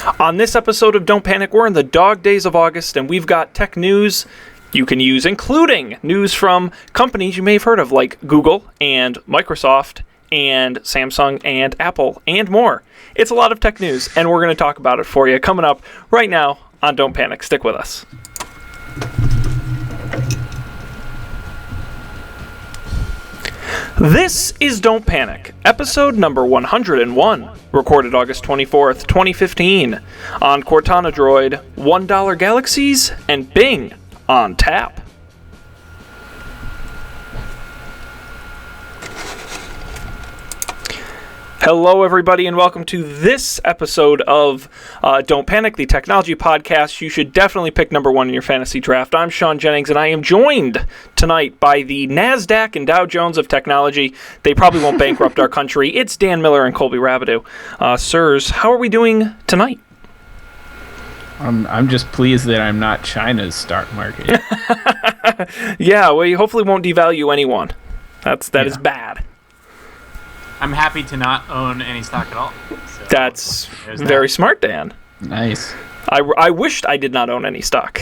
On this episode of Don't Panic, we're in the dog days of August, and we've got tech news you can use, including news from companies you may have heard of, like Google and Microsoft and Samsung and Apple and more. It's a lot of tech news, and we're going to talk about it for you coming up right now on Don't Panic. Stick with us. This is Don't Panic, episode number 101, recorded August 24th, 2015, on CortanaDroid, $1 Galaxies, and Bing on tap. Hello, everybody, and welcome to this episode of Don't Panic, the technology podcast. You should definitely pick number one in your fantasy draft. I'm Sean Jennings, and I am joined tonight by the NASDAQ and Dow Jones of technology. They probably won't bankrupt our country. It's Dan Miller and Colby Rabideau. Sirs, how are we doing tonight? I'm just pleased that I'm not China's stock market. Yeah, we hopefully won't devalue anyone. That is bad. I'm happy to not own any stock at all. So That's very smart, Dan. Nice. I wished I did not own any stock.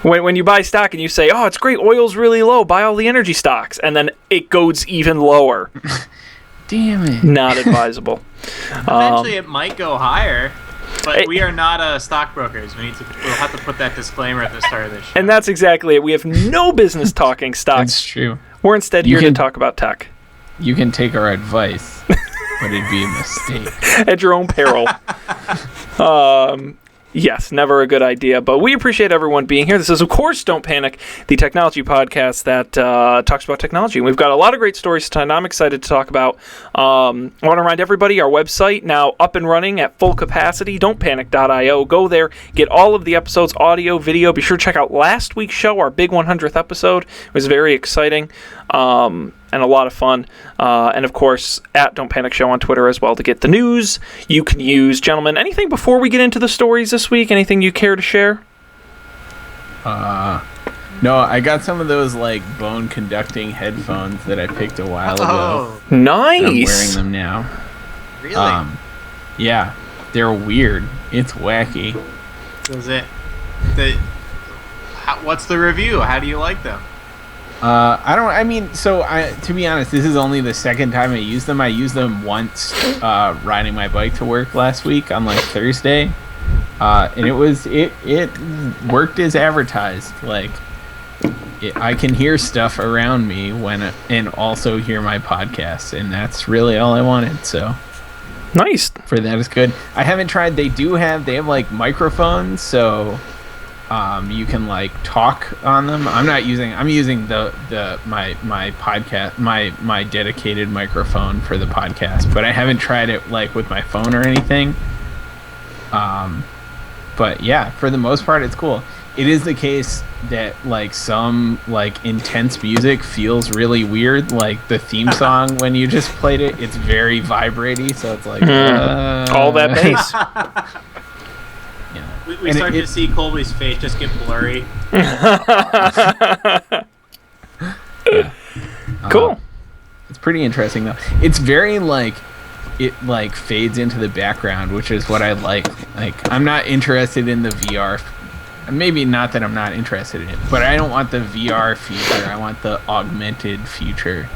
When you buy stock and you say, oh, it's great, oil's really low, buy all the energy stocks, and then it goes even lower. Damn it. Not advisable. Eventually it might go higher, but we are not stockbrokers. We'll have to put that disclaimer at the start of this show. And that's exactly it. We have no business talking stocks. That's true. We're instead here to talk about tech. You can take our advice, but it'd be a mistake. At your own peril. Yes, never a good idea, but we appreciate everyone being here. This is, of course, Don't Panic, the technology podcast that talks about technology. And we've got a lot of great stories tonight I'm excited to talk about. I want to remind everybody, our website now up and running at full capacity, don'tpanic.io. Go there, get all of the episodes, audio, video. Be sure to check out last week's show, our big 100th episode. It was very exciting. And a lot of fun. And of course, at Don't Panic Show on Twitter as well to get the news you can use. Gentlemen, anything before we get into the stories this week? Anything you care to share? No, I got some of those like bone conducting headphones that I picked a while ago. Nice. I'm wearing them now. Really? Yeah, they're weird. It's wacky. What's the review? How do you like them? To be honest, this is only the second time I used them. I used them once riding my bike to work last week on like Thursday. And it worked as advertised. Like I can hear stuff around me and also hear my podcasts, and that's really all I wanted. So nice. For that is good. I haven't tried. They have like microphones, so you can like talk on them. I'm using my podcast, my dedicated microphone for the podcast, but I haven't tried it like with my phone or anything. But yeah, for the most part, it's cool. It is the case that like some like intense music feels really weird, like the theme song when you just played it. It's very vibraty, so it's like all that bass. We started to see Colby's face just get blurry. Cool. It's pretty interesting though. It's very like it like fades into the background, which is what I like. Like I'm not interested in the VR. Maybe not that I'm not interested in it, but I don't want the VR feature. I want the augmented feature.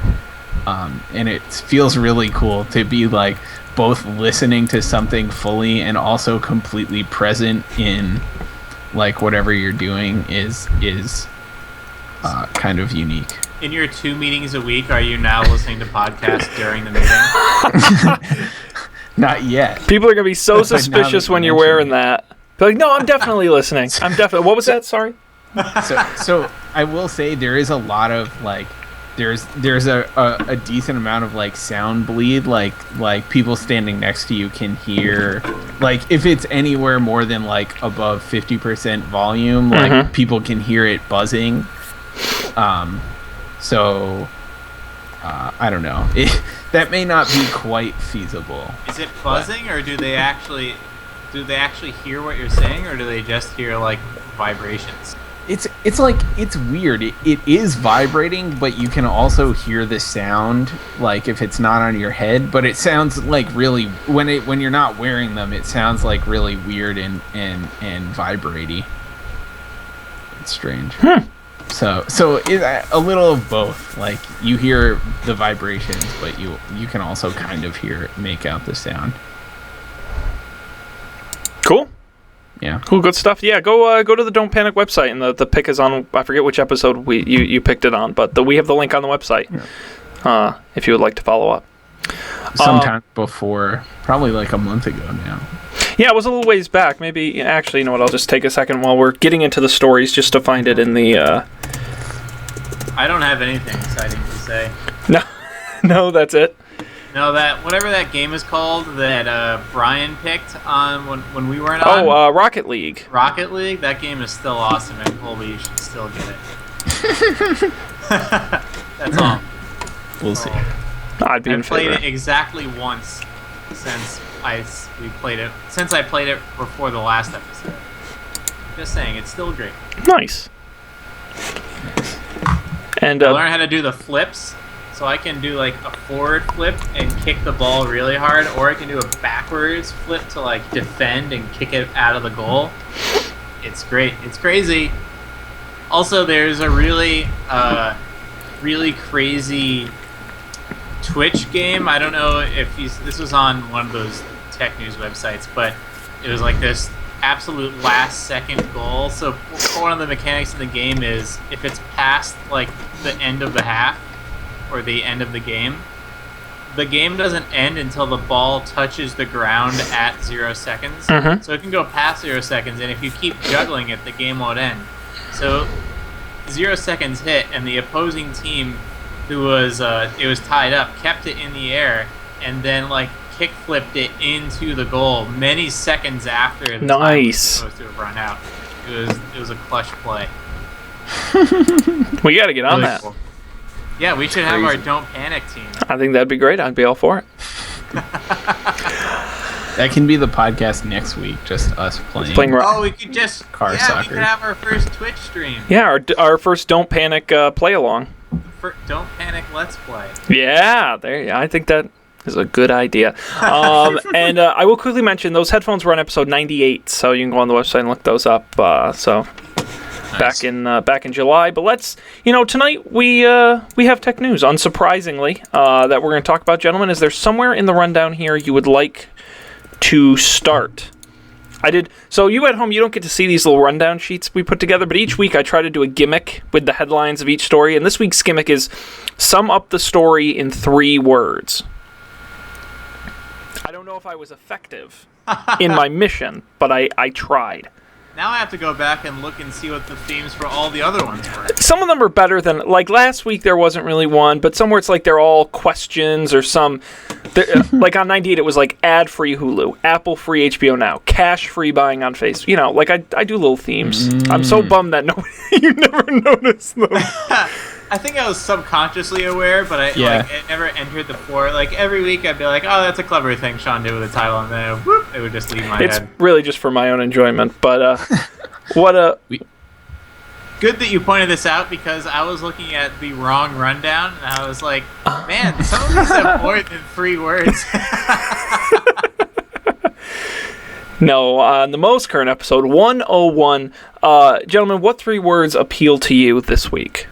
And it feels really cool to be like both listening to something fully and also completely present in like whatever you're doing is kind of unique. In your 2 meetings a week, are you now listening to podcasts during the meeting? Not yet. People are going to be so suspicious when you're wearing that. They're like, no, I'm definitely listening. What was that? Sorry. So I will say there is a lot of like there's a decent amount of like sound bleed, like people standing next to you can hear, like if it's anywhere more than like above 50% volume, like people can hear it buzzing. So I don't know. That may not be quite feasible. Is it buzzing, or do they actually hear what you're saying, or do they just hear like vibrations? It's like, it's weird. It is vibrating, but you can also hear the sound, like if it's not on your head. But it sounds like really, when you're not wearing them, it sounds like really weird and vibratey. It's strange. So a little of both. Like, you hear the vibrations, but you can also kind of make out the sound. Cool. Yeah. Cool, good stuff. Yeah, go to the Don't Panic website, and the pick is on. I forget which episode you picked it on, but we have the link on the website. Yeah. If you would like to follow up. Sometime before, probably like a month ago now. Yeah, it was a little ways back. Maybe, actually, you know what? I'll just take a second while we're getting into the stories just to find it in the. I don't have anything exciting to say. No, that's it. No, that whatever that game is called that Brian picked on when we weren't on. Oh, Rocket League. Rocket League. That game is still awesome, and Colby, you should still get it. That's all. We'll see. I've played it exactly once since I played it before the last episode. Just saying, it's still great. Nice. And I learned how to do the flips. So I can do like a forward flip and kick the ball really hard, or I can do a backwards flip to like defend and kick it out of the goal. It's great. It's crazy. Also, there's a really crazy Twitch game. I don't know if this was on one of those tech news websites, but it was like this absolute last second goal. So one of the mechanics in the game is if it's past like the end of the half, or the end of the game doesn't end until the ball touches the ground at 0 seconds. Mm-hmm. So it can go past 0 seconds, and if you keep juggling it, the game won't end. So 0 seconds hit, and the opposing team, who was it was tied up, kept it in the air, and then like kick flipped it into the goal many seconds after the time was supposed to have run out. It was a clutch play. We got to get on that. Cool. Yeah, we should have our Don't Panic team. I think that'd be great. I'd be all for it. That can be the podcast next week, just us playing. We could just soccer. We could have our first Twitch stream. Yeah, our first Don't Panic play along. Don't Panic Let's Play. Yeah, I think that is a good idea. And I will quickly mention those headphones were on episode 98, so you can go on the website and look those up. Nice. Back in July, but let's tonight we have tech news. Unsurprisingly, that we're going to talk about, gentlemen. Is there somewhere in the rundown here you would like to start? I did. So you at home, you don't get to see these little rundown sheets we put together, but each week I try to do a gimmick with the headlines of each story, and this week's gimmick is sum up the story in 3 words. I don't know if I was effective in my mission, but I tried. Now I have to go back and look and see what the themes for all the other ones were. Some of them are better than, like last week there wasn't really one, but somewhere it's like they're all questions or some, like on 98 it was like ad-free Hulu, Apple-free HBO Now, cash-free buying on Facebook. Like I do little themes. I'm so bummed that you never noticed them. I think I was subconsciously aware, but it never entered the floor. Like every week I'd be like, oh, that's a clever thing Sean did with the title, and then whoop, it would just leave my head. It's really just for my own enjoyment, but good that you pointed this out, because I was looking at the wrong rundown, and I was like, man, some of these have more than 3 words. No, on the most current episode, 101, gentlemen, what 3 words appeal to you this week?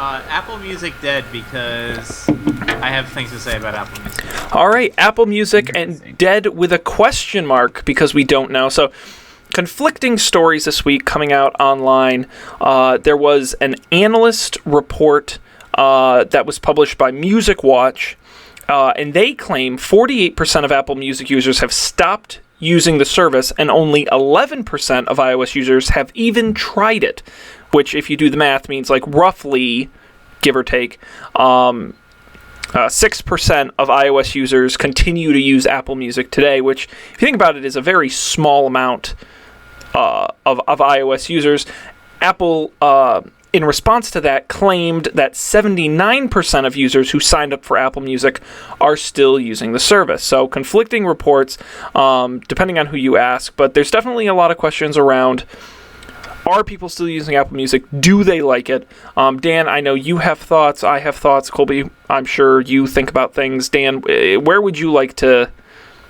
Apple Music dead, because I have things to say about Apple Music. All right, Apple Music and dead with a question mark, because we don't know. So, conflicting stories this week coming out online. There was an analyst report that was published by Music Watch, and they claim 48% of Apple Music users have stopped using the service, and only 11% of iOS users have even tried it, which, if you do the math, means like roughly, give or take, 6% of iOS users continue to use Apple Music today, which, if you think about it, is a very small amount of iOS users. Apple, in response to that, claimed that 79% of users who signed up for Apple Music are still using the service. So, conflicting reports, depending on who you ask, but there's definitely a lot of questions around Are people still using Apple Music? Do they like it? Dan, I know you have thoughts. I have thoughts. Colby, I'm sure you think about things. Dan, where would you like to...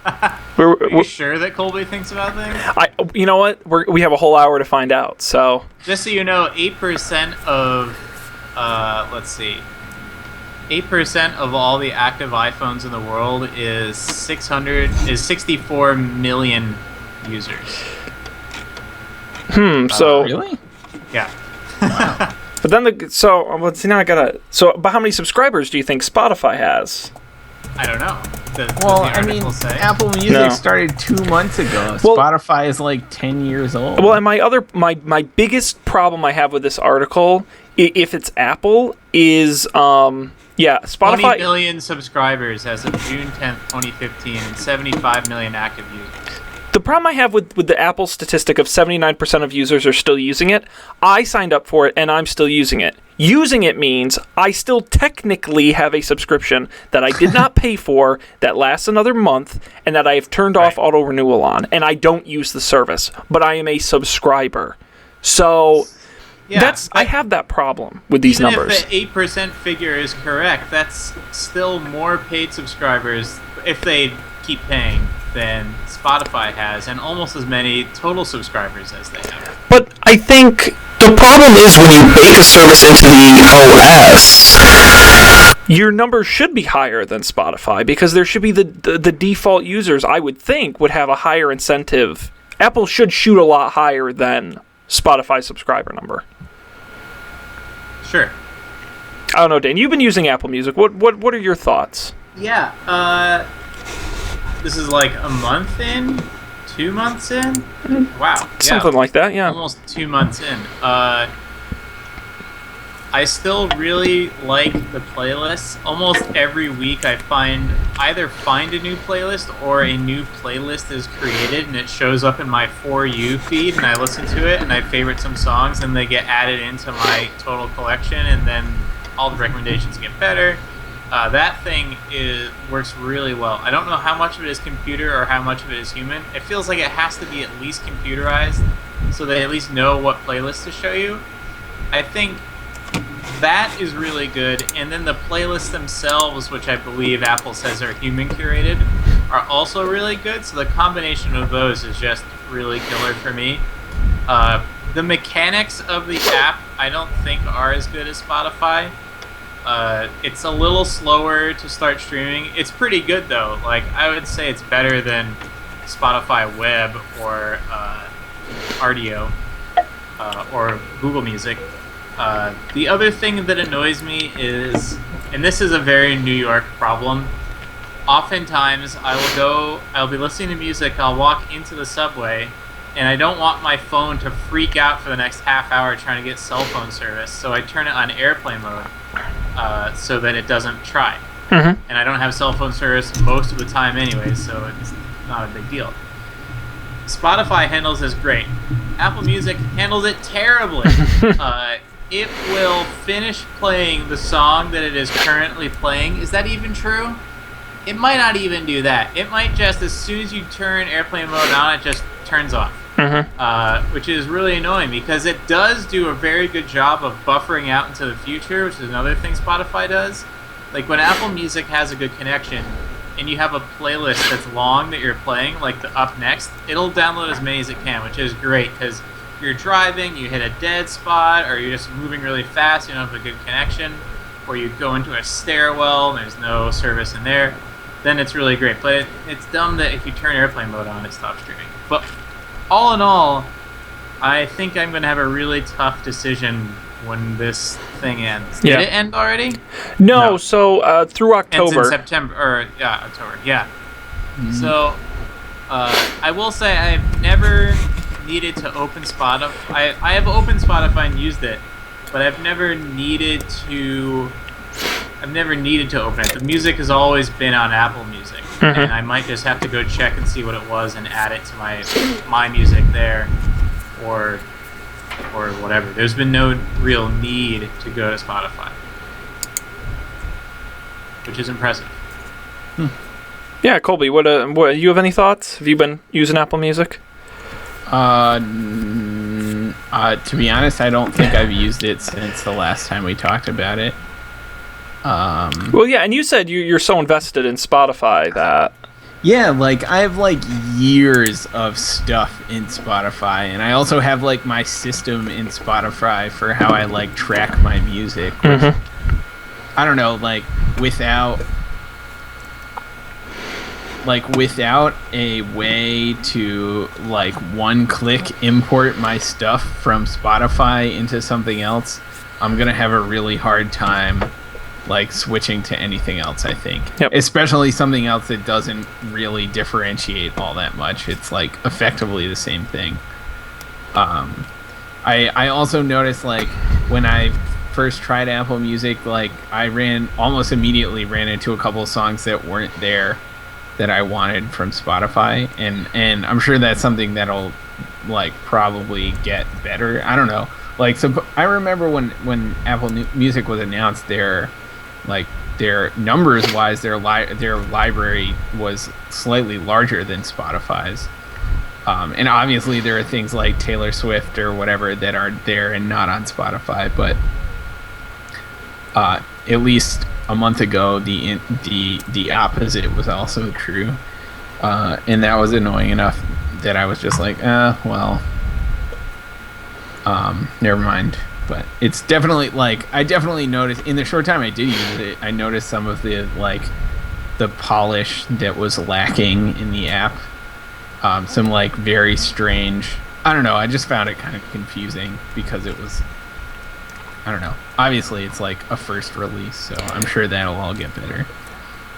Are you sure that Colby thinks about things? You know what? We have a whole hour to find out. So just so you know, 8% of let's see, 8% of all the active iPhones in the world is 64 million users. So Really? Yeah. but then let's see. Now I gotta. So, but how many subscribers do you think Spotify has? I don't know. Well, I mean, Apple Music started 2 months ago. Well, Spotify is like 10 years old. Well, and my biggest problem I have with this article, if it's Apple, is Spotify 20 million subscribers as of June 10th, 2015, and 75 million active users. The problem I have with the Apple statistic of 79% of users are still using it, I signed up for it and I'm still using it. Using it means I still technically have a subscription that I did not pay for that lasts another month and that I have turned off auto renewal on, and I don't use the service, but I am a subscriber. So I have that problem with these numbers. If the 8% figure is correct, that's still more paid subscribers if they keep paying than Spotify has, and almost as many total subscribers as they have. But I think the problem is when you bake a service into the OS, your numbers should be higher than Spotify, because there should be the default users, I would think, would have a higher incentive. Apple should shoot a lot higher than Spotify's subscriber number. Sure. I don't know, Dan. You've been using Apple Music. What are your thoughts? Yeah. This is like a month in, 2 months in. Wow. Something like that. Yeah. Almost 2 months in. I still really like the playlists. Almost every week I either find a new playlist or a new playlist is created and it shows up in my For You feed, and I listen to it and I favorite some songs and they get added into my total collection, and then all the recommendations get better. That thing works really well. I don't know how much of it is computer or how much of it is human. It feels like it has to be at least computerized so they at least know what playlist to show you. I think that is really good. And then the playlists themselves, which I believe Apple says are human curated, are also really good. So the combination of those is just really killer for me. The mechanics of the app I don't think are as good as Spotify. It's a little slower to start streaming. It's pretty good though. Like, I would say it's better than Spotify Web or RDO or Google Music. The other thing that annoys me is, and this is a very New York problem, oftentimes I'll be listening to music, I'll walk into the subway, and I don't want my phone to freak out for the next half hour trying to get cell phone service, so I turn it on airplane mode so that it doesn't try. Mm-hmm. And I don't have cell phone service most of the time anyway, so it's not a big deal. Spotify handles this great. Apple Music handles it terribly. It will finish playing the song that it is currently playing. Is that even true? It might not even do that. It might just, as soon as you turn airplane mode on, it just turns off. Mm-hmm. Which is really annoying because it does do a very good job of buffering out into the future, which is another thing Spotify does. Like when Apple Music has a good connection and you have a playlist that's long that you're playing, like the Up Next, it'll download as many as it can, which is great because you're driving, you hit a dead spot, or you're just moving really fast, you don't have a good connection, or you go into a stairwell and there's no service in there, then it's really great. But it's dumb that if you turn airplane mode on, it stops streaming. But all in all, I think I'm going to have a really tough decision when this thing ends. Did it end already? No. So through October. Ends in September, or October, yeah. Mm-hmm. So I will say I've never needed to open Spotify. I have opened Spotify and used it, but I've never needed to open it. The music has always been on Apple Music, mm-hmm. and I might just have to go check and see what it was and add it to my music there, or whatever. There's been no real need to go to Spotify, which is impressive. Yeah, Colby, what you have any thoughts? Have you been using Apple Music? To be honest, I don't think I've used it since the last time we talked about it. Well, yeah, and you said you're so invested in Spotify that... Yeah, like, I have, like, years of stuff in Spotify, and I also have, like, my system in Spotify for how I, like, track my music. Which, I don't know, like, without a way to, like, one-click import my stuff from Spotify into something else, I'm gonna have a really hard time, like, switching to anything else, I think. Yep. Especially something else that doesn't really differentiate all that much. It's, like, effectively the same thing. I also noticed, like, when I first tried Apple Music, like, I almost immediately ran into a couple of songs that weren't there that I wanted from Spotify, and I'm sure that's something that'll, like, probably get better. I don't know. Like, so I remember when Apple Music was announced, their numbers wise, their library was slightly larger than Spotify's, and obviously there are things like Taylor Swift or whatever that are there and not on Spotify, but at least a month ago the opposite was also true, and that was annoying enough that I was just like, well, never mind. But it's definitely, like, I definitely noticed in the short time I did use it, I noticed some of the, like, the polish that was lacking in the app. Some, like, very strange, I don't know, I just found it kind of confusing because it was, I don't know. Obviously it's like a first release, so I'm sure that'll all get better.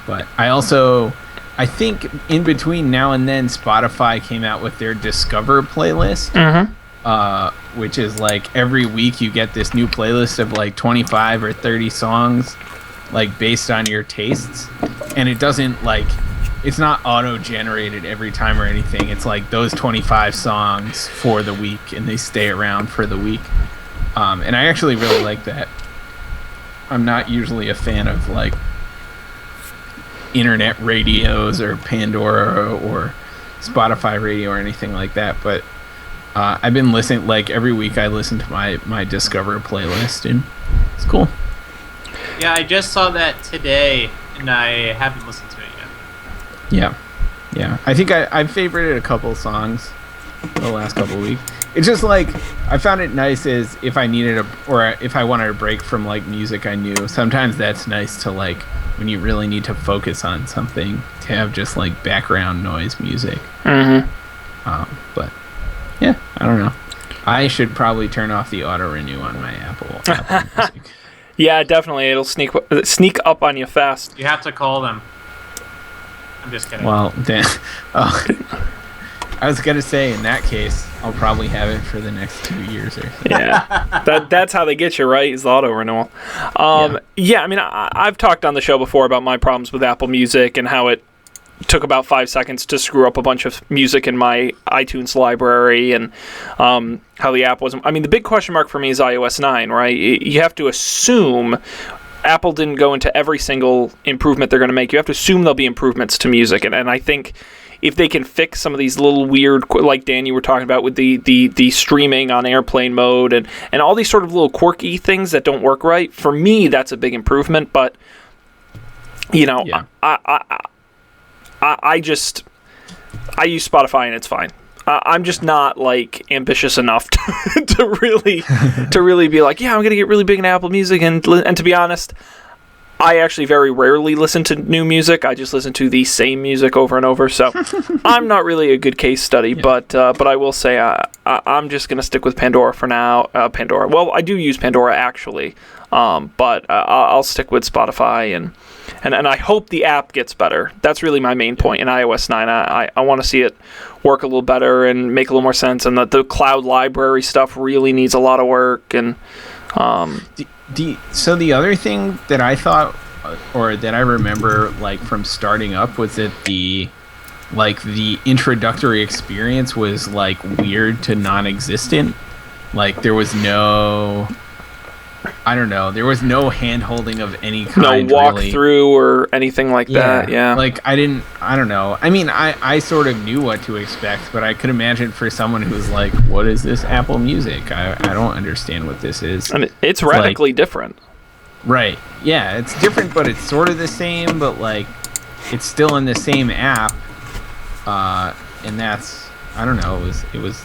But I think in between now and then Spotify came out with their Discover playlist. Which is, like, every week you get this new playlist of, like, 25 or 30 songs, like, based on your tastes, and it doesn't, like, it's not auto-generated every time or anything. It's like those 25 songs for the week, and they stay around for the week, and I actually really like that. I'm not usually a fan of, like, internet radios or Pandora or Spotify radio or anything like that, but I've been listening, like, every week I listen to my Discover playlist, and it's cool. Yeah, I just saw that today, and I haven't listened to it yet. Yeah. I think I favorited a couple songs the last couple of weeks. It's just, like, I found it nice as if I needed or if I wanted a break from, like, music I knew. Sometimes that's nice to, like, when you really need to focus on something, to have just, like, background noise music. But yeah, I don't know. I should probably turn off the auto renew on my Apple Music. Yeah, definitely. It'll sneak up on you fast. You have to call them. I'm just kidding. Well, then, I was gonna say, in that case, I'll probably have it for the next 2 years or so. Yeah, that's how they get you, right? Is the auto renewal. Yeah, I mean, I've talked on the show before about my problems with Apple Music and how it took about 5 seconds to screw up a bunch of music in my iTunes library, and how the app wasn't... I mean, the big question mark for me is iOS 9, right? You have to assume Apple didn't go into every single improvement they're going to make. You have to assume there'll be improvements to music, and I think if they can fix some of these little weird, like Dan, you were talking about with the streaming on airplane mode and all these sort of little quirky things that don't work right, for me, that's a big improvement, but, you know, Yeah. I use Spotify and it's fine. I'm just not, like, ambitious enough to really be like, yeah, I'm gonna get really big in Apple Music, and to be honest, I actually very rarely listen to new music. I just listen to the same music over and over. So I'm not really a good case study, but I will say I'm just gonna stick with Pandora for now. Pandora. Well, I do use Pandora actually, but I'll stick with Spotify and I hope the app gets better. That's really my main point in iOS 9. I want to see it work a little better and make a little more sense, and that the cloud library stuff really needs a lot of work. And so the other thing that I thought, or that I remember, like, from starting up, was that the introductory experience was, like, weird to non-existent. Like, there was no I don't know. There was no hand holding of any No kind. walkthrough really. or anything like that. Yeah. Like, I don't know. I mean, I sort of knew what to expect, but I could imagine for someone who's like, what is this Apple Music? I don't understand what this is. And it's radically different. Right. Yeah, it's different, but it's sort of the same, but like it's still in the same app. And that's, I don't know, it was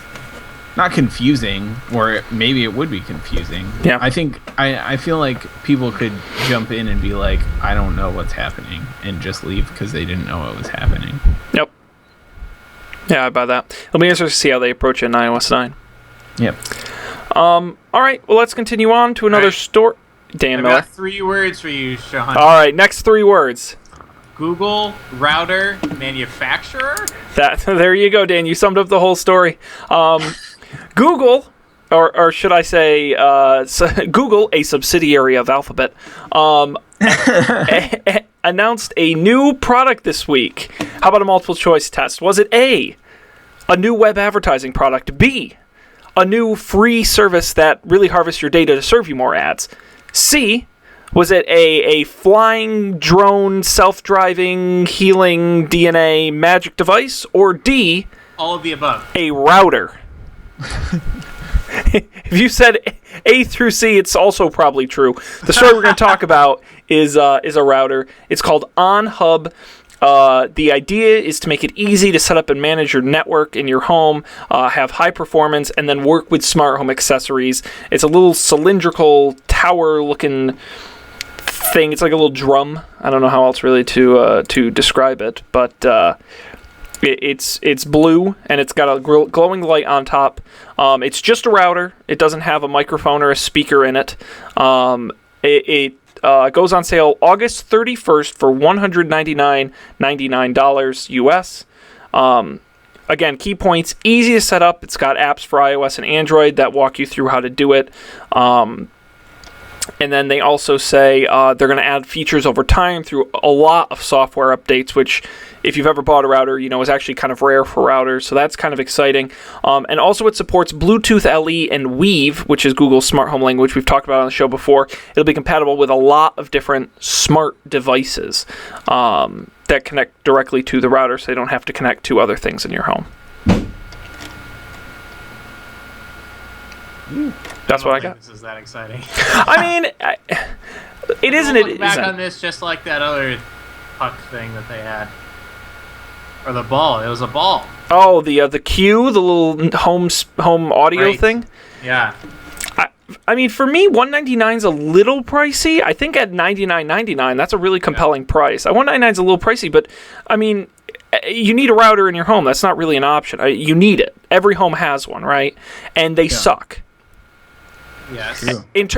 not confusing, or maybe it would be confusing. Yeah. I think I feel like people could jump in and be like, I don't know what's happening, and just leave because they didn't know what was happening. Yep. Yeah, I buy that. It'll be interesting to see how they approach it in iOS 9. Yep. All right, well, let's continue on to another story. Dan I've Miller. got 3 words for you, Sean. All right, next 3 words. Google, router, manufacturer. There you go, Dan. You summed up the whole story. Google, or should I say, Google, a subsidiary of Alphabet, announced a new product this week. How about a multiple choice test? Was it A, new web advertising product? B, a new free service that really harvests your data to serve you more ads? C, was it a flying drone, self-driving, healing DNA magic device? Or D, All of the above. a router? If you said A through C, it's also probably true. The story we're going to talk about is a router. It's called OnHub. The idea is to make it easy to set up and manage your network in your home, have high performance, and then work with smart home accessories. It's a little cylindrical tower-looking thing. It's like a little drum. I don't know how else really to describe it, but it's blue and it's got a glowing light on top. It's just a router. It doesn't have a microphone or a speaker in it. It goes on sale August 31st for $199.99 US. Again, key points: easy to set up. It's got apps for iOS and Android that walk you through how to do it. And then they also say they're going to add features over time through a lot of software updates, which, if you've ever bought a router, you know is actually kind of rare for routers. So that's kind of exciting. And also it supports Bluetooth LE and Weave, which is Google's smart home language. We've talked about it on the show before. It'll be compatible with a lot of different smart devices that connect directly to the router, so they don't have to connect to other things in your home. That's what I got. This is that exciting. I mean, it isn't. It Look back isn't. on this just like that other puck thing that they had, or the ball. It was a ball. Oh, the Q, the little home audio Right. thing. Yeah. I mean, for me, $199 is a little pricey. I think at $99.99, that's a really compelling price. $199 is a little pricey, but I mean, you need a router in your home. That's not really an option. You need it. Every home has one, right? And they suck. Yes.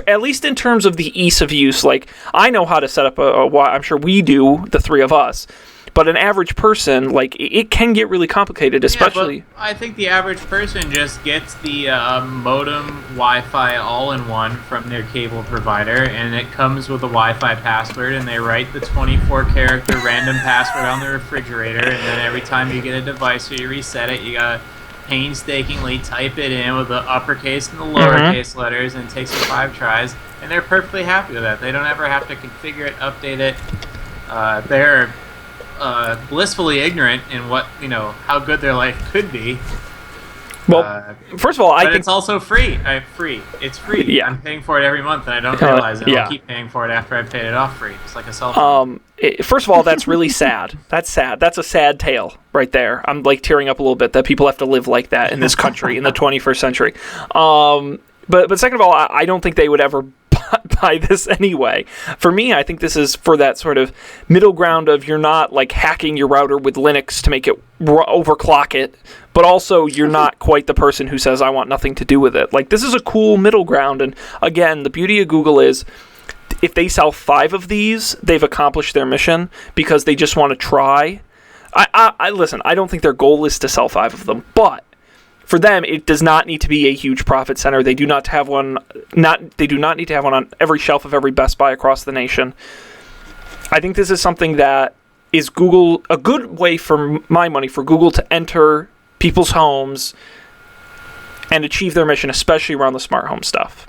At least in terms of the ease of use. Like, I know how to set up I'm sure we do, the three of us. But an average person, like, it can get really complicated, especially... Yeah, but I think the average person just gets the modem Wi-Fi all-in-one from their cable provider, and it comes with a Wi-Fi password, and they write the 24-character random password on the refrigerator, and then every time you get a device or you reset it, you gotta painstakingly type it in with the uppercase and the lowercase letters, and it takes you 5 tries, and they're perfectly happy with that. They don't ever have to configure it, update it. They're blissfully ignorant in how good their life could be. Well, first of all, I think it's also free. It's free. Yeah. I'm paying for it every month, and I don't realize it. I'll keep paying for it after I've paid it off free. It's like a cell phone. First of all, that's really sad. That's sad. That's a sad tale right there. I'm like tearing up a little bit that people have to live like that in this country in the 21st century. But second of all, I don't think they would ever buy this anyway. For me, I think this is for that sort of middle ground of you're not like hacking your router with Linux to make it overclock it, but also you're not quite the person who says I want nothing to do with it. Like, this is a cool middle ground. And again, the beauty of Google is if they sell 5 of these, they've accomplished their mission because they just want to try. I listen, I don't think their goal is to sell 5 of them, but for them, it does not need to be a huge profit center. They do not have one. They do not need to have one on every shelf of every Best Buy across the nation. I think this is something that is Google, a good way for my money for Google to enter people's homes and achieve their mission, especially around the smart home stuff.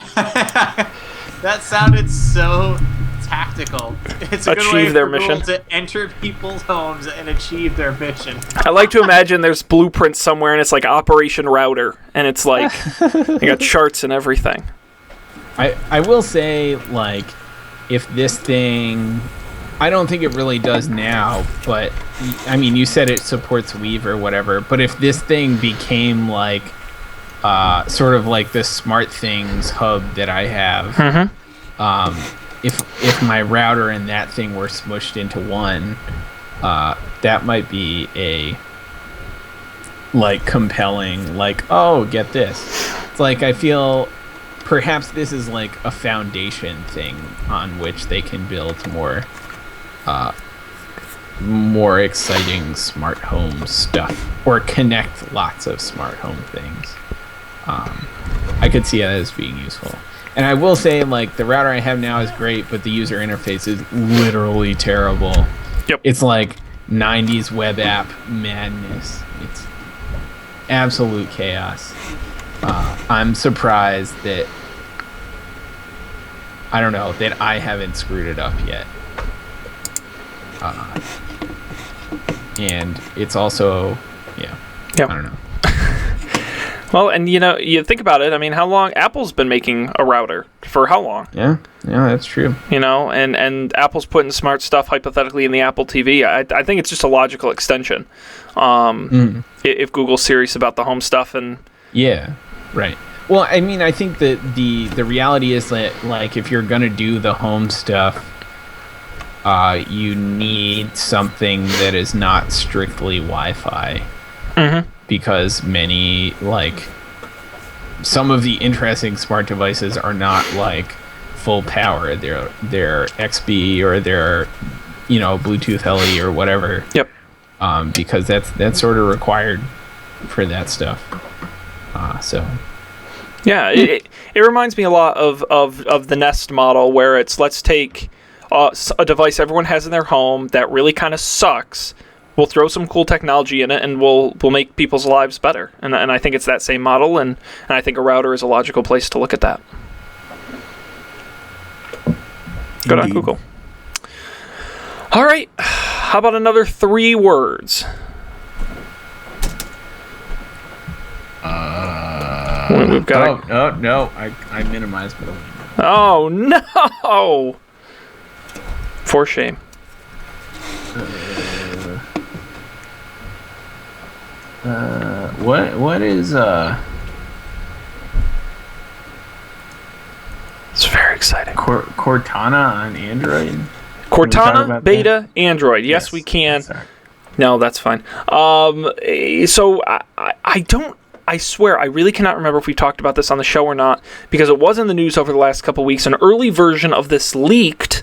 That sounded so tactical. It's a good way Achieve their for Google mission. to enter people's homes and achieve their mission. I like to imagine there's blueprints somewhere, and it's like Operation Router, and it's like they got charts and everything. I will say, like, if this thing, I don't think it really does now, but I mean, you said it supports Weave or whatever, but if this thing became like sort of like the Smart Things hub that I have, if my router and that thing were smushed into one, that might be a like compelling, like, oh, get this. It's like, I feel perhaps this is like a foundation thing on which they can build more exciting smart home stuff, or connect lots of smart home things. I could see that as being useful. And I will say, like, the router I have now is great, but the user interface is literally terrible. Yep. It's like 90s web app madness. It's absolute chaos. I'm surprised that, I don't know, that I haven't screwed it up yet. And it's also, Yep. I don't know. Well, and you think about it. I mean, how long Apple's been making a router for? How long? Yeah, that's true. And Apple's putting smart stuff hypothetically in the Apple TV. I think it's just a logical extension. If Google's serious about the home stuff, and yeah, right. Well, I mean, I think that the reality is that, like, if you're gonna do the home stuff, you need something that is not strictly Wi-Fi. Because many, like, some of the interesting smart devices are not like full power. They're XB or they're, Bluetooth LE or whatever. Yep. Because that's sort of required for that stuff. So. Yeah, it reminds me a lot of the Nest model, where it's, let's take a device everyone has in their home that really kind of sucks. We'll throw some cool technology in it, and we'll make people's lives better. And I think it's that same model, and I think a router is a logical place to look at that. Good on Google. All right, how about another 3 words? We've got. No, I minimized my. Oh no! For shame. What is It's very exciting. Cortana on Android? Cortana beta Android. Yes, we can. Sorry. No, that's fine. So I don't. I swear, I really cannot remember if we talked about this on the show or not, because it was in the news over the last couple of weeks. An early version of this leaked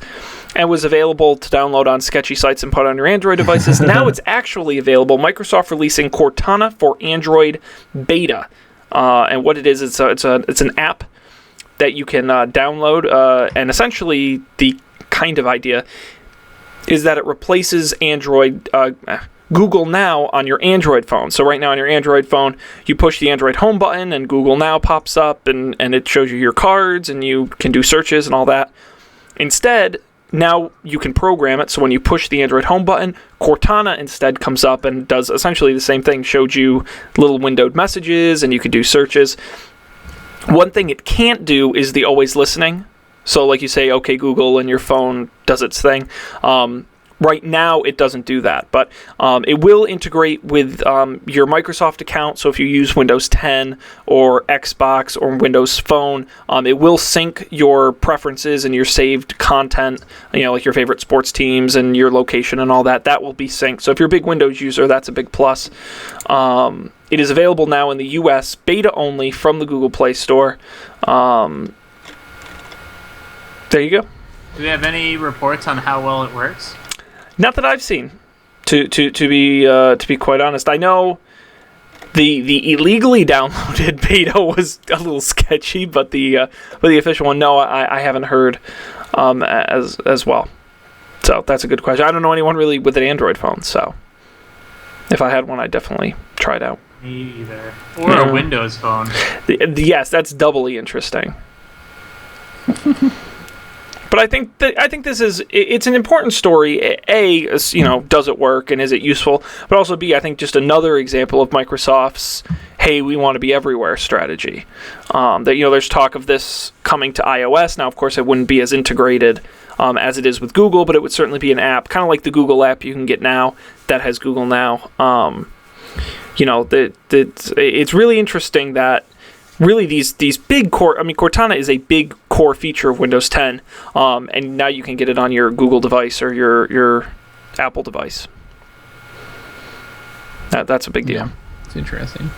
and was available to download on sketchy sites and put on your Android devices. Now it's actually available. Microsoft releasing Cortana for Android beta, and what it is, it's an app that you can download, and essentially the kind of idea is that it replaces Android. Google Now on your Android phone. So right now on your Android phone, you push the Android home button and Google Now pops up, and it shows you your cards, and you can do searches and all that. Instead, now you can program it, so when you push the Android home button, Cortana instead comes up and does essentially the same thing. Showed you little windowed messages, and you could do searches. One thing it can't do is the always listening. So like you say, okay, Google, and your phone does its thing. Right now, it doesn't do that, but it will integrate with your Microsoft account. So if you use Windows 10 or Xbox or Windows Phone, it will sync your preferences and your saved content, like your favorite sports teams and your location and all that. That will be synced. So if you're a big Windows user, that's a big plus. It is available now in the US, beta only, from the Google Play Store. There you go. Do we have any reports on how well it works? Not that I've seen, to be quite honest. I know the illegally downloaded beta was a little sketchy, but the official one, no, I haven't heard as well. So that's a good question. I don't know anyone really with an Android phone, so if I had one, I'd definitely try it out. Me either. Or a Windows phone. Yes, that's doubly interesting. But I think this is it's an important story. A, is, does it work and is it useful? But also B, I think just another example of Microsoft's hey, we want to be everywhere strategy. That there's talk of this coming to iOS. Now, of course, it wouldn't be as integrated as it is with Google, but it would certainly be an app, kind of like the Google app you can get now that has Google Now. It's really interesting that really these big core. I mean, Cortana is a big core feature of Windows 10, and now you can get it on your Google device or your Apple device. That's a big deal. Yeah, it's interesting.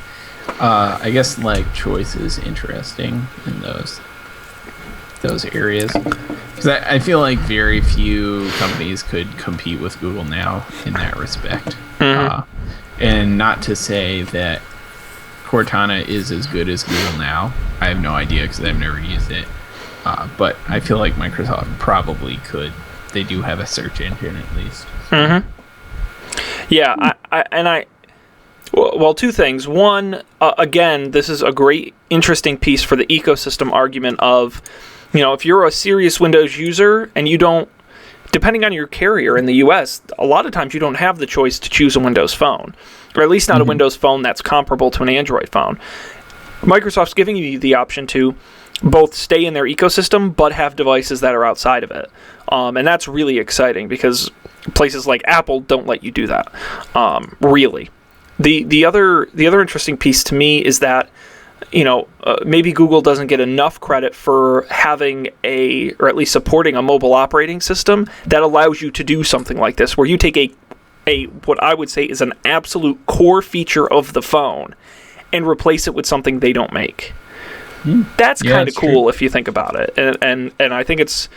I guess like choice is interesting in those areas, because I feel like very few companies could compete with Google Now in that respect. And not to say that Cortana is as good as Google Now. I have no idea because I've never used it. But I feel like Microsoft probably could. They do have a search engine at least. Yeah, well, two things. One, again, this is a great, interesting piece for the ecosystem argument of, if you're a serious Windows user and you don't, depending on your carrier in the US, a lot of times you don't have the choice to choose a Windows phone, or at least not a Windows phone that's comparable to an Android phone. Microsoft's giving you the option to both stay in their ecosystem but have devices that are outside of it. And that's really exciting because places like Apple don't let you do that, really. The other interesting piece to me is that maybe Google doesn't get enough credit for having or at least supporting a mobile operating system that allows you to do something like this, where you take a what I would say is an absolute core feature of the phone and replace it with something they don't make. That's kind of cool true. If you think about it, and I think it's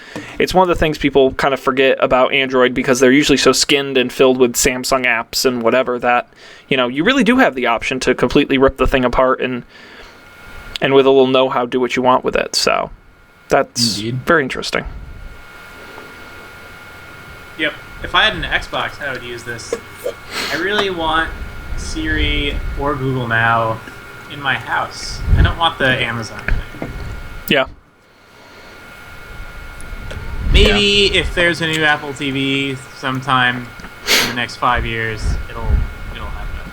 one of the things people kind of forget about Android because they're usually so skinned and filled with Samsung apps and whatever that you really do have the option to completely rip the thing apart and with a little know-how do what you want with it. So that's very interesting. Yep. If I had an Xbox, I would use this. I really want Siri or Google Now in my house. I don't want the Amazon thing. Yeah. Maybe if there's a new Apple TV sometime in the next 5 years, it'll have that.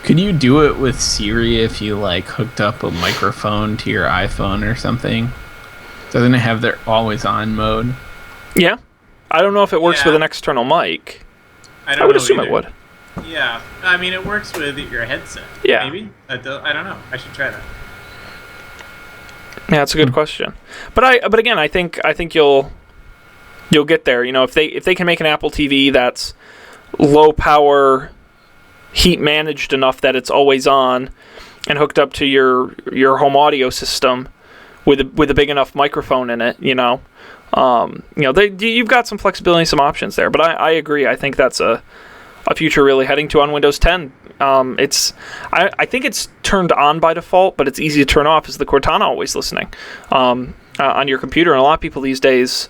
Could you do it with Siri if you hooked up a microphone to your iPhone or something? Doesn't it have their always on mode? Yeah. I don't know if it works with an external mic. I would assume it would. Yeah, I mean it works with your headset. Yeah, maybe. I don't know. I should try that. Yeah, that's a good question. But again, I think you'll get there. If they can make an Apple TV that's low power, heat managed enough that it's always on, and hooked up to your home audio system with a big enough microphone in it, you've got some flexibility, some options there. But I agree. I think that's a future really heading to on Windows 10. I think it's turned on by default, but it's easy to turn off. Is the Cortana always listening on your computer? And a lot of people these days,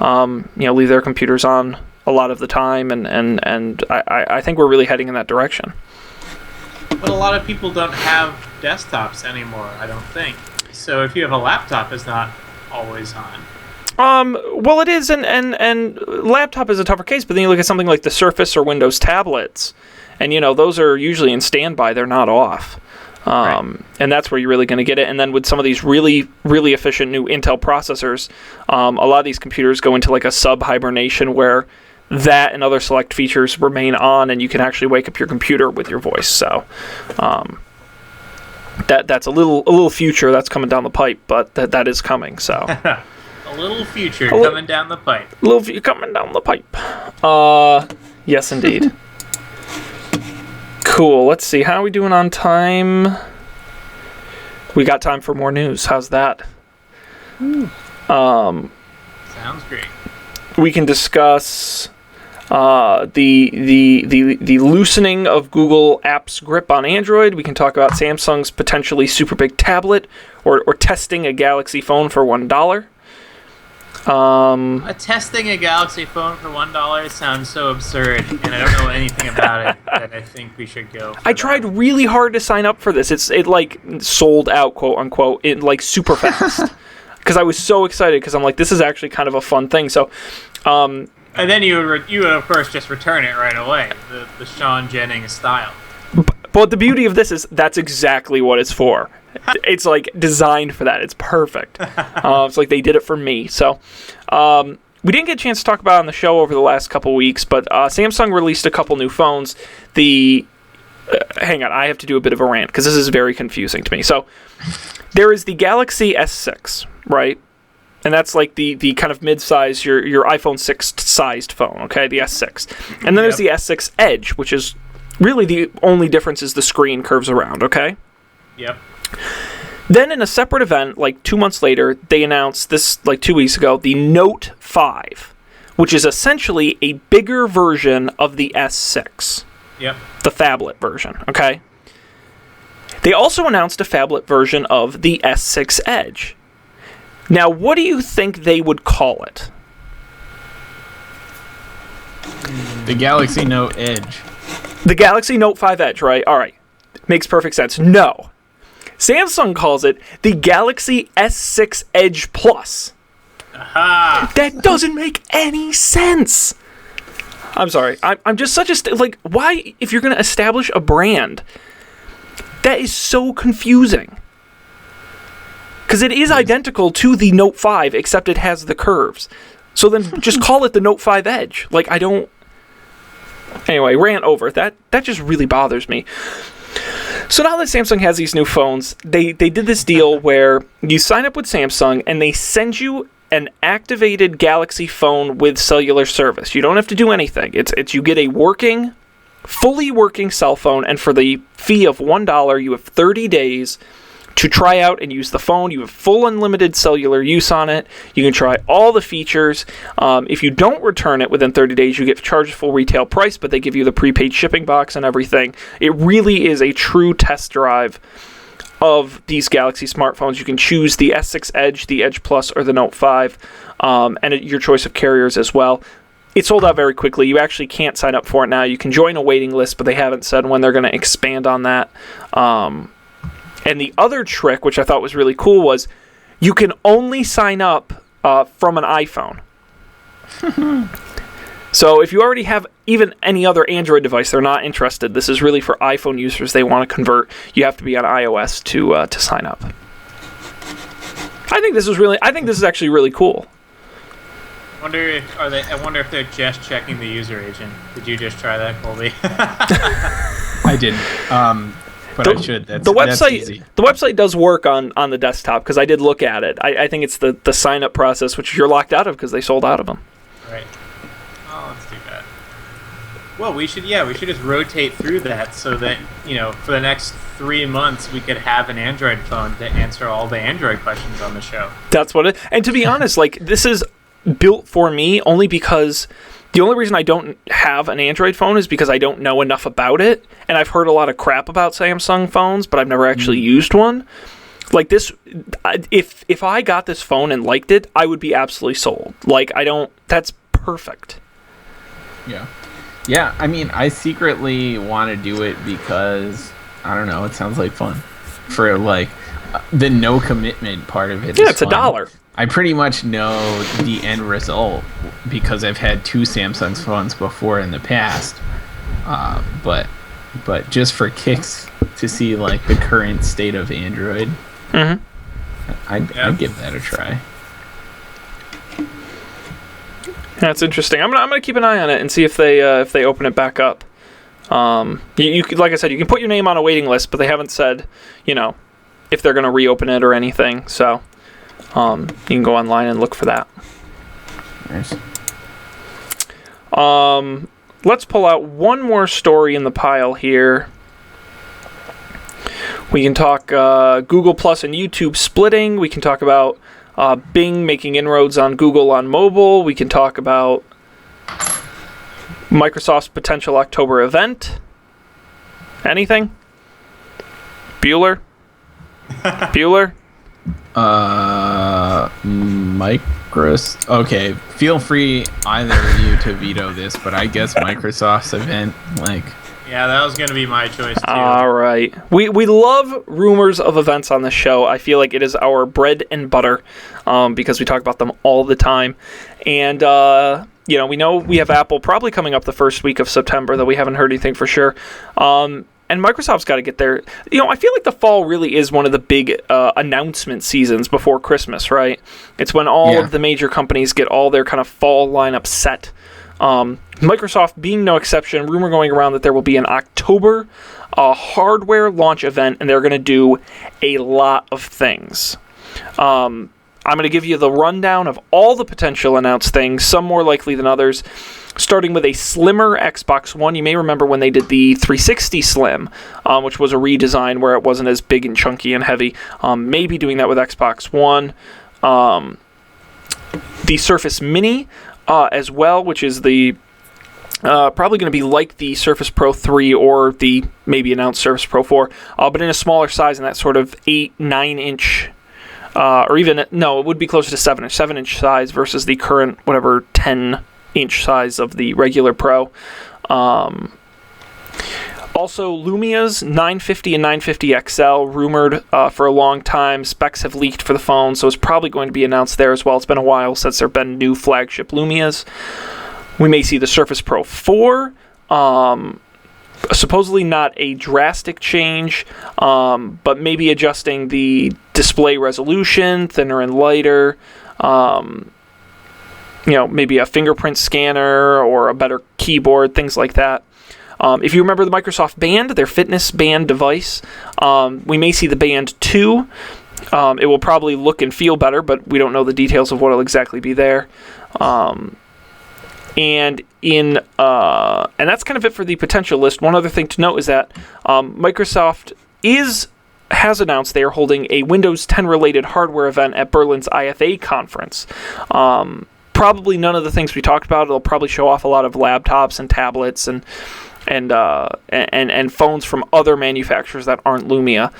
leave their computers on a lot of the time, and I think we're really heading in that direction. But a lot of people don't have desktops anymore, I don't think. So if you have a laptop, it's not always on. Well, it is, and laptop is a tougher case, but then you look at something like the Surface or Windows tablets, and those are usually in standby; they're not off, right. And that's where you're really going to get it. And then with some of these really, really efficient new Intel processors, a lot of these computers go into a sub-hibernation where that and other select features remain on, and you can actually wake up your computer with your voice. So, that's a little future that's coming down the pipe, but that is coming. So. A little future coming down the pipe. Coming down the pipe. Yes, indeed. Cool. Let's see. How are we doing on time? We got time for more news. How's that? Sounds great. We can discuss the loosening of Google Apps grip on Android. We can talk about Samsung's potentially super big tablet or testing a Galaxy phone for $1. Testing a Galaxy phone for $1 sounds so absurd, and I don't know anything about it that I think we should go. I tried really hard to sign up for this. It sold out, quote unquote, super fast. because I was so excited because I'm like, this is actually kind of a fun thing. So, And then you would of course just return it right away, the Sean Jennings style. but the beauty of this is that's exactly what it's for. It's like designed for that. It's perfect. It's like they did it for me. So, we didn't get a chance to talk about it on the show over the last couple weeks, but Samsung released a couple new phones. Hang on, I have to do a bit of a rant because this is very confusing to me. So, there is the Galaxy S6, right? And that's like the kind of mid-size, your iPhone 6 sized phone, okay? The S6. And then there's the S6 Edge, which is really the only difference is the screen curves around, okay? Yep. Then in a separate event, like 2 months later, they announced this, like 2 weeks ago, the Note 5, which is essentially a bigger version of the S6. Yep. The phablet version, okay? They also announced a phablet version of the S6 Edge. Now, what do you think they would call it? The Galaxy Note Edge. The Galaxy Note 5 Edge, right? All right. Makes perfect sense. No. Samsung calls it the Galaxy S6 Edge Plus. Aha! That doesn't make any sense. I'm sorry. I'm just such a... like, why, if you're going to establish a brand, that is so confusing. Because it is identical to the Note 5, except it has the curves. So then just call it the Note 5 Edge. Like, I don't... Anyway, rant over. That just really bothers me. So now that Samsung has these new phones, they did this deal where you sign up with Samsung and they send you an activated Galaxy phone with cellular service. You don't have to do anything. It's you get a fully working cell phone, and for the fee of $1, you have 30 days to try out and use the phone. You have full unlimited cellular use on it. You can try all the features. If you don't return it within 30 days, you get charged full retail price, but they give you the prepaid shipping box and everything. It really is a true test drive of these Galaxy smartphones. You can choose the S6 Edge, the Edge Plus, or the Note 5, and your choice of carriers as well. It sold out very quickly. You actually can't sign up for it now. You can join a waiting list, but they haven't said when they're going to expand on that. And the other trick, which I thought was really cool, was you can only sign up from an iPhone. So if you already have even any other Android device, they're not interested. This is really for iPhone users. They want to convert. You have to be on iOS to sign up. I think this is actually really cool. I wonder if they're just checking the user agent. Did you just try that, Colby? I didn't. But I should. That's easy. The website does work on the desktop because I did look at it. I think it's the sign up process, which you're locked out of because they sold out of them. Right. Oh, let's do that. Well, we should just rotate through that so that, for the next 3 months we could have an Android phone to answer all the Android questions on the show. That's what it. And to be honest, like, this is built for me only because the only reason I don't have an Android phone is because I don't know enough about it, and I've heard a lot of crap about Samsung phones, but I've never actually used one. Like this, if I got this phone and liked it, I would be absolutely sold. Like, that's perfect. Yeah. Yeah, I mean, I secretly want to do it because, I don't know, it sounds like fun. For, like, the no commitment part of it. Yeah, is it's fun. $1. I pretty much know the end result because I've had 2 Samsung phones before in the past. But just for kicks to see, like, the current state of Android, I'd give that a try. That's interesting. I'm gonna keep an eye on it and see if they open it back up. You like I said, you can put your name on a waiting list, but they haven't said, if they're gonna reopen it or anything. So you can go online and look for that. Nice. Let's pull out one more story in the pile here. We can talk Google Plus and YouTube splitting. We can talk about Bing making inroads on Google on mobile. We can talk about Microsoft's potential October event. Anything? Bueller? Microsoft. Okay, feel free either of you to veto this, but I guess Microsoft's event, like, Yeah, that was going to be my choice, too. All right. We love rumors of events on the show. I feel like it is our bread and butter because we talk about them all the time. And, we know we have Apple probably coming up the first week of September, though we haven't heard anything for sure. And Microsoft's got to get there. I feel like the fall really is one of the big announcement seasons before Christmas, right? It's when all of the major companies get all their kind of fall lineup set. Microsoft being no exception. Rumor going around that there will be an October hardware launch event, and they're going to do a lot of things. I'm going to give you the rundown of all the potential announced things, some more likely than others, starting with a slimmer Xbox One. You may remember when they did the 360 Slim, which was a redesign where it wasn't as big and chunky and heavy. Maybe doing that with Xbox One. The Surface Mini as well, which is the probably going to be like the Surface Pro 3 or the maybe announced Surface Pro 4, but in a smaller size, in that sort of 8-9 inch, or even, no, it would be closer to 7-inch size versus the current, whatever, 10-inch size of the regular Pro. Also, Lumia's 950 and 950 XL, rumored for a long time. Specs have leaked for the phone, so it's probably going to be announced there as well. It's been a while since there have been new flagship Lumias. We may see the Surface Pro 4. Supposedly not a drastic change, but maybe adjusting the display resolution, thinner and lighter. Maybe a fingerprint scanner or a better keyboard, things like that. If you remember the Microsoft Band, their fitness band device, we may see the Band 2. It will probably look and feel better, but we don't know the details of what will exactly be there. And that's kind of it for the potential list. One other thing to note is that Microsoft has announced they are holding a Windows 10 related hardware event at Berlin's IFA conference. Probably none of the things we talked about. They'll probably show off a lot of laptops and tablets and phones from other manufacturers that aren't Lumia.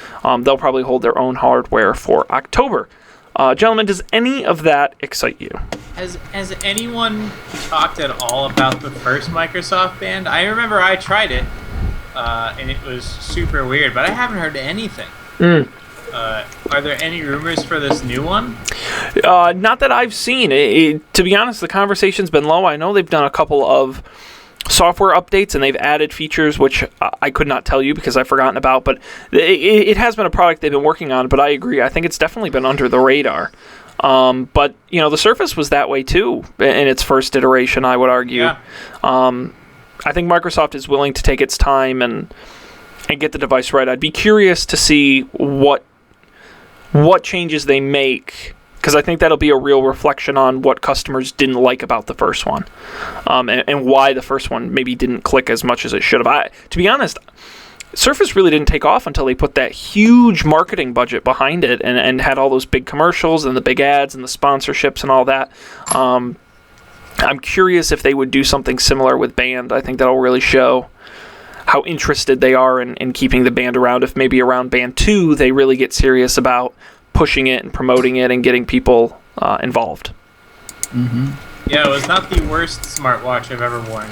They'll probably hold their own hardware for October. Gentlemen, does any of that excite you? Has anyone talked at all about the first Microsoft Band? I remember I tried it, and it was super weird, but I haven't heard anything. Are there any rumors for this new one? Not that I've seen. To be honest, the conversation's been low. I know they've done a couple of software updates, and they've added features which I could not tell you because I've forgotten about, but it has been a product they've been working on, but I agree. I think it's definitely been under the radar. But, the Surface was that way too in its first iteration, I would argue. Yeah. I think Microsoft is willing to take its time and get the device right. I'd be curious to see what changes they make, because I think that'll be a real reflection on what customers didn't like about the first one, and why the first one maybe didn't click as much as it should have. To be honest, Surface really didn't take off until they put that huge marketing budget behind it and had all those big commercials and the big ads and the sponsorships and all that. I'm curious if they would do something similar with Band. I think that'll really show how interested they are in keeping the Band around. If maybe around Band 2 they really get serious about pushing it and promoting it and getting people involved. Mm-hmm. Yeah, it was not the worst smartwatch I've ever worn.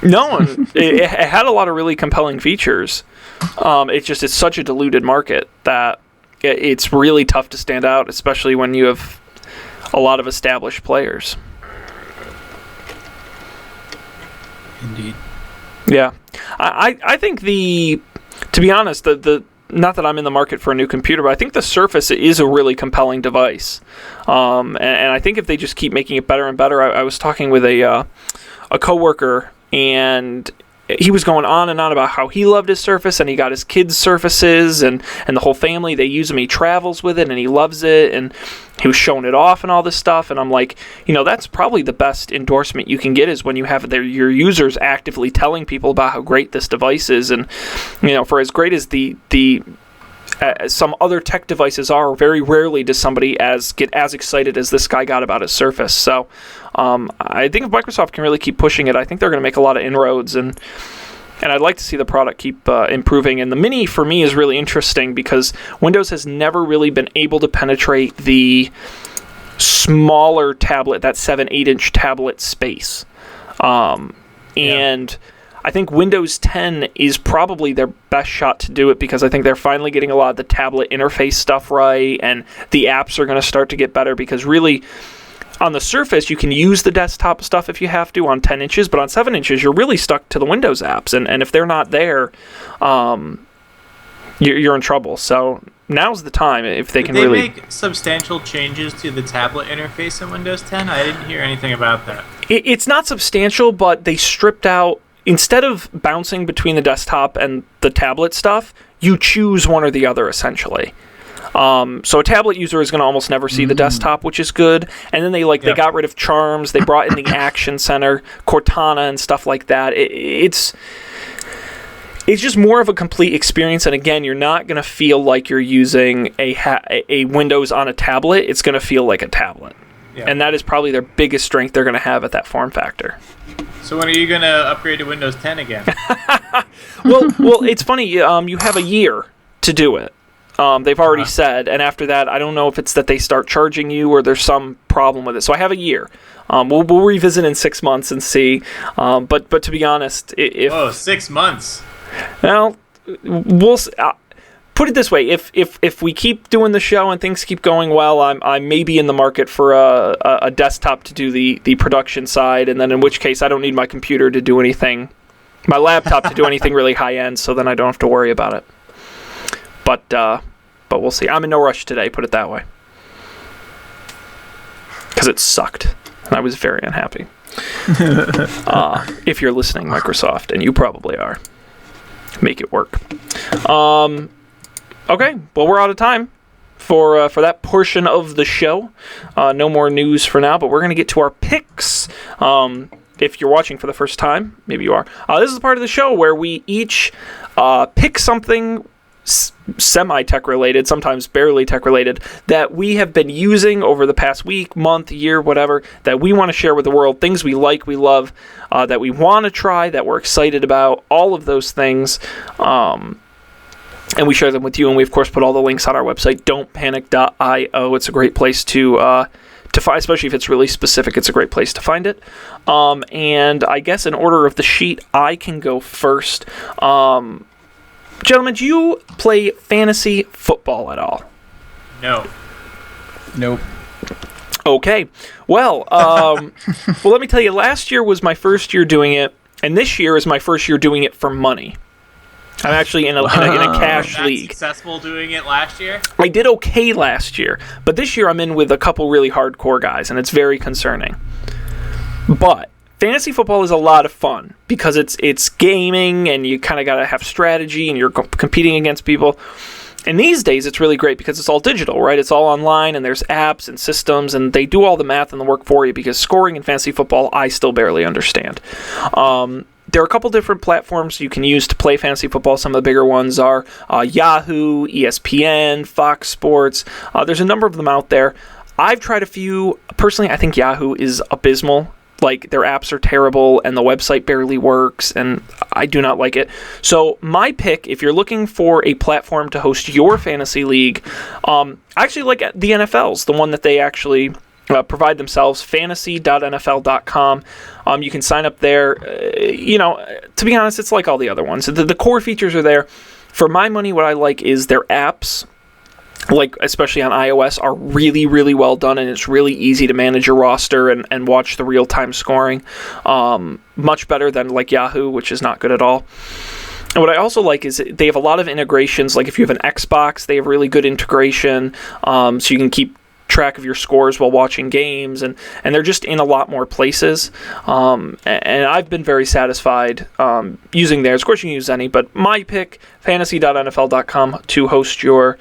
No, it had a lot of really compelling features. It's such a diluted market that it's really tough to stand out, especially when you have a lot of established players. Indeed. Yeah. I think to be honest, the not that I'm in the market for a new computer, but I think the Surface is a really compelling device. And I think if they just keep making it better and better, I was talking with a coworker, and he was going on and on about how he loved his Surface, and he got his kids' Surfaces, and the whole family, they use them. He travels with it, and he loves it, and he was showing it off and all this stuff. And I'm like, that's probably the best endorsement you can get, is when you have your users actively telling people about how great this device is. And for as great as the some other tech devices are, very rarely does somebody get as excited as this guy got about his Surface. So I think if Microsoft can really keep pushing it, I think they're going to make a lot of inroads, and I'd like to see the product keep improving. And the Mini, for me, is really interesting because Windows has never really been able to penetrate the smaller tablet, that 7-8 inch tablet space. And I think Windows 10 is probably their best shot to do it because I think they're finally getting a lot of the tablet interface stuff right, and the apps are going to start to get better because really, on the Surface, you can use the desktop stuff if you have to on 10 inches, but on 7 inches, you're really stuck to the Windows apps, and if they're not there, you're in trouble. So now's the time if they can really... Did they make substantial changes to the tablet interface in Windows 10? I didn't hear anything about that. It's not substantial, but they stripped out... Instead of bouncing between the desktop and the tablet stuff, you choose one or the other, essentially. So a tablet user is going to almost never see the desktop, which is good. And then they got rid of charms. They brought in the Action Center, Cortana, and stuff like that. It's just more of a complete experience. And again, you're not going to feel like you're using a Windows on a tablet. It's going to feel like a tablet. Yeah. And that is probably their biggest strength they're going to have at that form factor. So when are you going to upgrade to Windows 10 again? well, it's funny. You have a year to do it. They've already said, and after that, I don't know if it's that they start charging you or there's some problem with it. So I have a year. We'll revisit in 6 months and see. But to be honest, if 6 months. Well, we'll put it this way: if we keep doing the show and things keep going well, I may be in the market for a desktop to do the production side, and then in which case I don't need my computer to do anything, my laptop to do anything really high end. So then I don't have to worry about it. But we'll see. I'm in no rush today, put it that way. Because it sucked. And I was very unhappy. If you're listening, Microsoft, and you probably are, make it work. Okay, well, we're out of time for that portion of the show. No more news for now, but we're going to get to our picks. If you're watching for the first time, maybe you are. This is the part of the show where we each pick something semi-tech related, sometimes barely tech related, that we have been using over the past week, month, year, whatever, that we want to share with the world, things we like, we love, that we want to try, that we're excited about, all of those things, and we share them with you, and we of course put all the links on our website, don'tpanic.io. It's a great place to find, especially if it's really specific, it's a great place to find it. And I guess in order of the sheet, I can go first. Gentlemen, do you play fantasy football at all? No. Nope. Okay. Well, let me tell you, last year was my first year doing it, and this year is my first year doing it for money. I'm actually in a cash league. Successful doing it last year? I did okay last year, but this year I'm in with a couple really hardcore guys, and it's very concerning. But fantasy football is a lot of fun because it's gaming and you kind of got to have strategy and you're competing against people. And these days it's really great because it's all digital, right? It's all online and there's apps and systems and they do all the math and the work for you because scoring in fantasy football I still barely understand. There are a couple different platforms you can use to play fantasy football. Some of the bigger ones are Yahoo, ESPN, Fox Sports. There's a number of them out there. I've tried a few. Personally, I think Yahoo is abysmal. Like, their apps are terrible, and the website barely works, and I do not like it. So, my pick, if you're looking for a platform to host your fantasy league, I actually like the NFL's, the one that they actually provide themselves, fantasy.nfl.com. You can sign up there. To be honest, it's like all the other ones. The core features are there. For my money, what I like is their apps, like especially on iOS, are really, really well done, and it's really easy to manage your roster and watch the real-time scoring. Much better than like Yahoo, which is not good at all. And what I also like is they have a lot of integrations. Like if you have an Xbox, they have really good integration, so you can keep track of your scores while watching games, and they're just in a lot more places. And I've been very satisfied using theirs. Of course, you can use any, but my pick, fantasy.nfl.com, to host your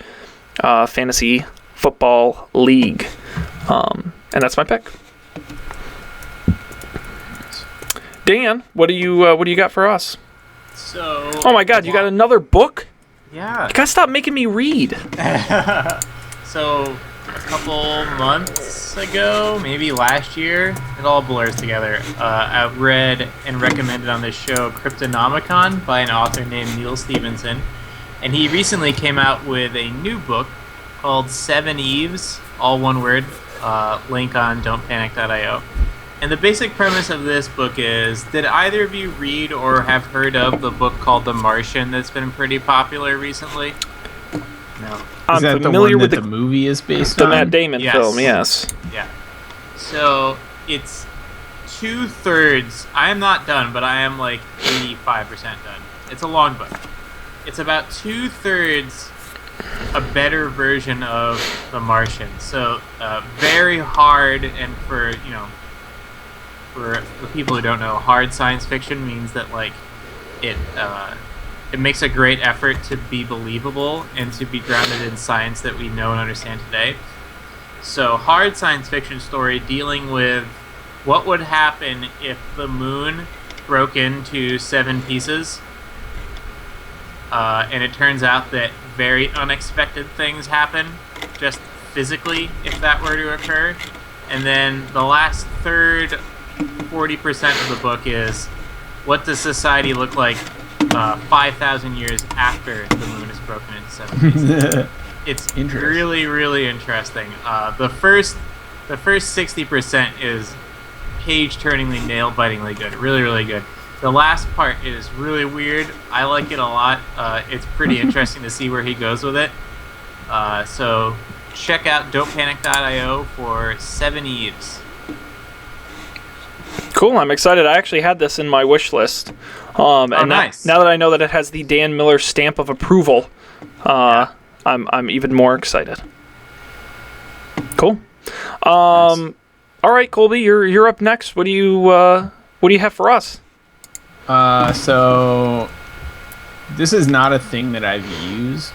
fantasy football league, and that's my pick. Dan, what do you got for us? So, oh my God, you got another book? Yeah. You gotta stop making me read. So, a couple months ago, maybe last year, it all blurs together. I read and recommended on this show Cryptonomicon by an author named Neil Stevenson. And he recently came out with a new book called Seven Eves, all one word, link on don'tpanic.io. And the basic premise of this book is, did either of you read or have heard of the book called The Martian that's been pretty popular recently? No. I'm that familiar the one with that the movie is based the on? Matt Damon Yes. film, yes. Yeah. So it's 2/3. I am not done, but I am like 85% done. It's a long book. It's about 2/3 a better version of The Martian. So very hard, and for the people who don't know, hard science fiction means that like it makes a great effort to be believable and to be grounded in science that we know and understand today. So hard science fiction story dealing with what would happen if the moon broke into 7 pieces. And it turns out that very unexpected things happen, just physically, if that were to occur. And then the last third, 40% of the book is, what does society look like 5,000 years after the moon is broken into 7 pieces? It's really, really interesting. The first 60% is page-turningly, nail-bitingly good. Really, really good. The last part is really weird. I like it a lot. It's pretty interesting to see where he goes with it. So check out don'tpanic.io for 7 Eves. Cool, I'm excited. I actually had this in my wish list. And nice. Now that I know that it has the Dan Miller stamp of approval, I'm even more excited. Cool. Nice. All right, Colby, you're up next. What do you have for us? So this is not a thing that I've used,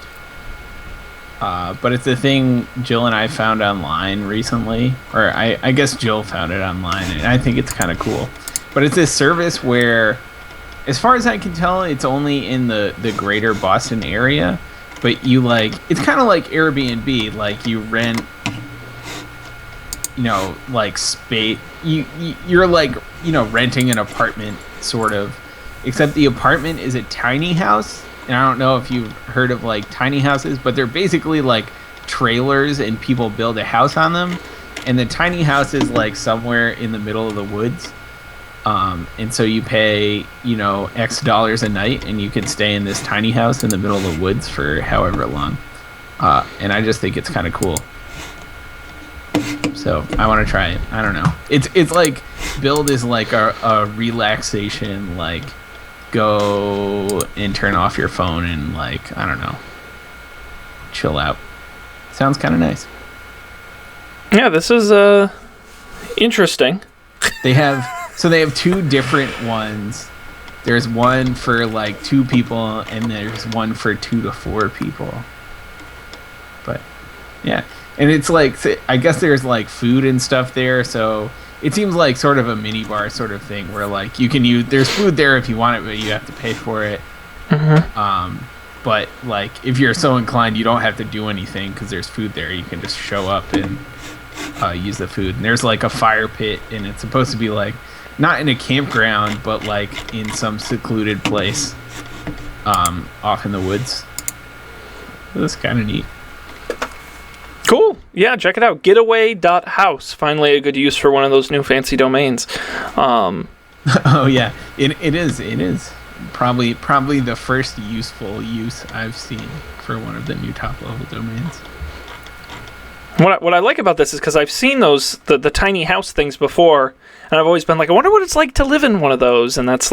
but it's a thing Jill and I found online recently, or I guess Jill found it online, and I think it's kind of cool. But it's this service where, as far as I can tell, it's only in the greater Boston area, but it's kind of like Airbnb, like you rent, like space, you're like, renting an apartment, sort of. Except the apartment is a tiny house, and I don't know if you've heard of like tiny houses, but they're basically like trailers and people build a house on them, and the tiny house is like somewhere in the middle of the woods, and so you pay X dollars a night and you can stay in this tiny house in the middle of the woods for however long, and I just think it's kind of cool. So I want to try it. I don't know. It's like build is like a relaxation, like go and turn off your phone and like, I don't know, chill out. Sounds kind of nice. Yeah, this is interesting. They have 2 different ones. There's one for like 2 people and there's one for 2 to 4 people. But yeah. And it's like, I guess there's like food and stuff there, so it seems like sort of a mini bar sort of thing where like you can use, there's food there if you want it, but you have to pay for it. Mm-hmm. But like if you're so inclined, you don't have to do anything because there's food there. You can just show up and use the food. And there's like a fire pit, and it's supposed to be like not in a campground, but like in some secluded place off in the woods. That's kind of neat. Cool. Yeah, check it out. Getaway.house. Finally a good use for one of those new fancy domains. Oh yeah, it is probably the first useful use I've seen for one of the new top level domains. What I like about this is because I've seen those the tiny house things before, and I've always been like, I wonder what it's like to live in one of those, and that's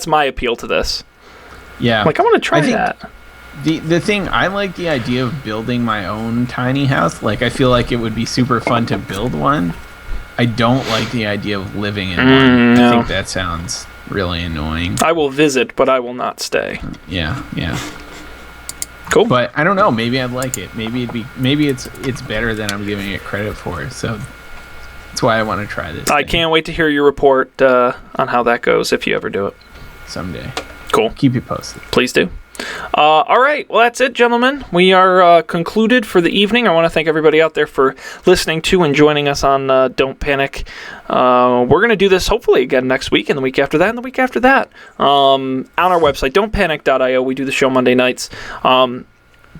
my appeal to this. Yeah, like I want to try that. The thing, I like the idea of building my own tiny house. Like, I feel like it would be super fun to build one. I don't like the idea of living in one. No. I think that sounds really annoying. I will visit, but I will not stay. Yeah. Cool. But I don't know. Maybe I'd like it. Maybe it's better than I'm giving it credit for. So that's why I want to try this. I can't wait to hear your report on how that goes if you ever do it someday. Cool. Keep you posted. Please do. All right. Well, that's it, gentlemen. We are concluded for the evening. I want to thank everybody out there for listening to and joining us on Don't Panic. We're going to do this hopefully again next week and the week after that and the week after that. On our website, don'tpanic.io, we do the show Monday nights.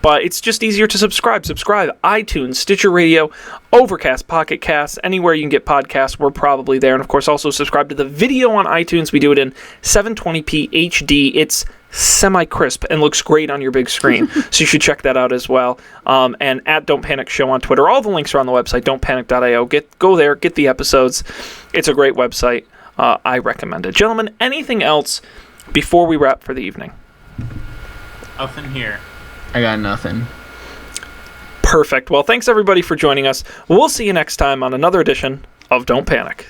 But it's just easier to subscribe. Subscribe, iTunes, Stitcher Radio, Overcast, Pocket Cast, anywhere you can get podcasts, we're probably there. And of course, also subscribe to the video on iTunes. We do it in 720p HD. It's semi-crisp and looks great on your big screen. So you should check that out as well. And at Don't Panic Show on Twitter. All the links are on the website, don'tpanic.io. Go there, get the episodes. It's a great website. I recommend it. Gentlemen, anything else before we wrap for the evening? Nothing here. I got nothing. Perfect. Well, thanks everybody for joining us. We'll see you next time on another edition of Don't Panic.